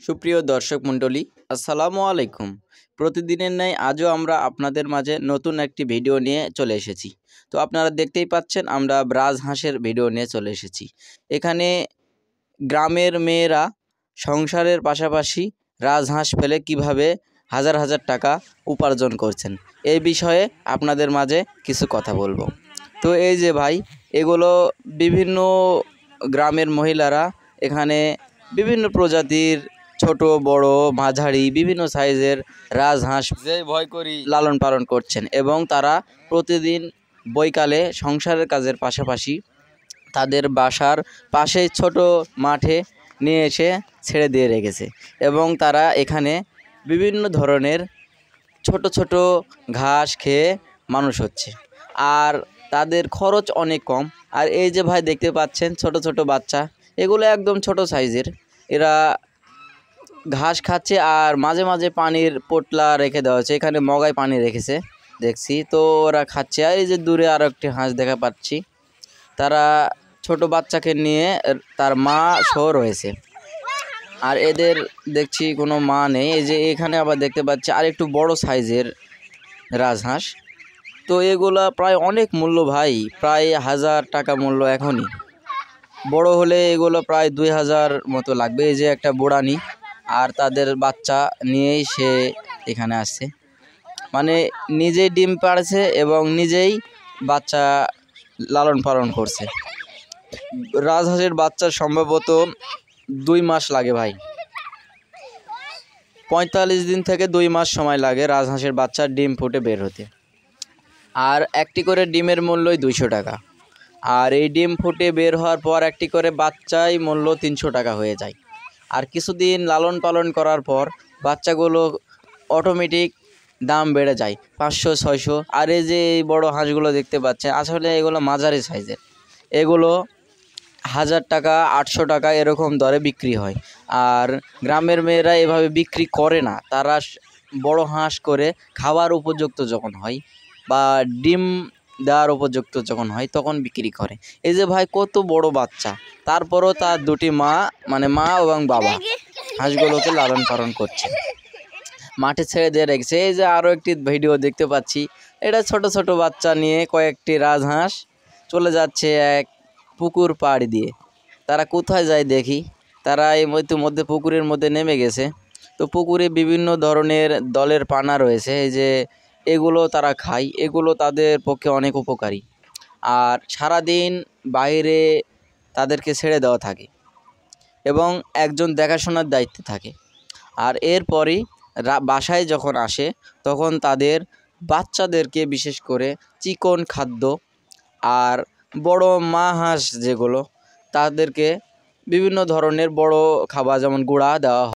সুপ্রিয় দর্শক মণ্ডলী, আসসালামু আলাইকুম। প্রতিদিনের ন্যায় আজও আমরা আপনাদের মাঝে নতুন একটি ভিডিও নিয়ে চলে এসেছি। তো আপনারা দেখতেই পাচ্ছেন আমরা রাজহাঁসের ভিডিও নিয়ে চলে এসেছি। এখানে গ্রামের মেয়েরা সংসারের পাশাপাশি রাজহাঁস ফেলে কিভাবে হাজার হাজার টাকা উপার্জন করছেন, এই বিষয়ে আপনাদের মাঝে কিছু কথা বলবো। তো এই যে ভাই, এগুলো বিভিন্ন গ্রামের মহিলারা এখানে বিভিন্ন প্রজাতির ছোট বড় মাঝারি বিভিন্ন সাইজের রাজহাঁস লালন পালন করছেন এবং তারা প্রতিদিন বৈকালে সংসারের কাজের পাশাপাশি তাদের বাসার পাশে ছোট মাঠে নিয়ে এসে ছেড়ে দিয়ে রেখেছে এবং তারা এখানে বিভিন্ন ধরনের ছোট ছোট ঘাস খেয়ে মানুষ হচ্ছে, আর তাদের খরচ অনেক কম। আর এই যে ভাই দেখতে পাচ্ছেন ছোট ছোট বাচ্চা, এগুলো একদম ছোট সাইজের, এরা ঘাস খাচ্ছে আর মাঝে মাঝে পানির পোটলা রেখে দেওয়া হচ্ছে, এখানে মগায় পানি রেখেছে দেখছি, তো ওরা খাচ্ছে। আর এই যে দূরে আরও একটি হাঁস দেখা পাচ্ছি, তারা ছোট বাচ্চাকে নিয়ে তার মা সহ রয়েছে, আর এদের দেখছি কোনো মা নেই। এই যে এখানে আবার দেখতে পাচ্ছি আর একটু বড় সাইজের রাজহাঁস, তো এগুলা প্রায় অনেক মূল্য ভাই, প্রায় 1000 টাকা মূল্য। এখনই বড় হলে এগুলো প্রায় 2000 মতো লাগবে। এই যে একটা বুড়ানি আর তাদের বাচ্চা নিয়েই সে এখানে আসছে, মানে নিজেই ডিম পাড়ছে এবং নিজেই বাচ্চা লালন পালন করছে। রাজহাঁসের বাচ্চা সম্ভবত 2 মাস লাগে ভাই, 45 দিন থেকে 2 মাস সময় লাগে রাজহাঁসের বাচ্চার ডিম ফুটে বের হতে। আর একটি করে ডিমের মূল্যই 200 টাকা, আর এই ডিম ফুটে বের হওয়ার পর একটি করে বাচ্চাই মূল্য 300 টাকা হয়ে যায়। আর কিছুদিন লালন পালন করার পর বাচ্চাগুলো অটোমেটিক দাম বেড়ে যায় 500-600। আর এই যে এই বড়ো হাঁসগুলো দেখতে পাচ্ছেন, আসলে এগুলো মাঝারি সাইজের, এগুলো 1000 টাকা 800 টাকা এরকম দরে বিক্রি হয়। আর গ্রামের মেয়েরা এভাবে বিক্রি করে না, তারা বড় হাঁস করে খাওয়ার উপযুক্ত যখন হয় বা ডিম দেওয়ার উপযুক্ত যখন হয় তখন বিক্রি করে। এই যে ভাই কত বড় বাচ্চা, তারপরও তার দুটি মা, মানে মা এবং বাবা হাঁসগুলোকে লালন পালন করছে, মাঠে ছেড়ে দিয়ে রেখেছে। এই যে আরও একটি ভিডিও দেখতে পাচ্ছি, এটা ছোট ছোট বাচ্চা নিয়ে কয়েকটি রাজহাঁস চলে যাচ্ছে এক পুকুর পাড় দিয়ে। তারা কোথায় যায় দেখি, তারা এই মধ্যে পুকুরের মধ্যে নেমে গেছে। তো পুকুরে বিভিন্ন ধরনের দলের পানা রয়েছে, এই যে এগুলো তারা খায়, এগুলো তাদের পক্ষে অনেক উপকারী। আর সারাদিন বাইরে তাদেরকে ছেড়ে দেওয়া থাকে এবং একজন দেখাশোনার দায়িত্বে থাকে। আর এরপরই বাসায় যখন আসে তখন তাদের বাচ্চাদেরকে বিশেষ করে চিকন খাদ্য আর বড় মা হাঁস যেগুলো, তাদেরকে বিভিন্ন ধরনের বড় খাবার যেমন গুঁড়া দেওয়া হয়।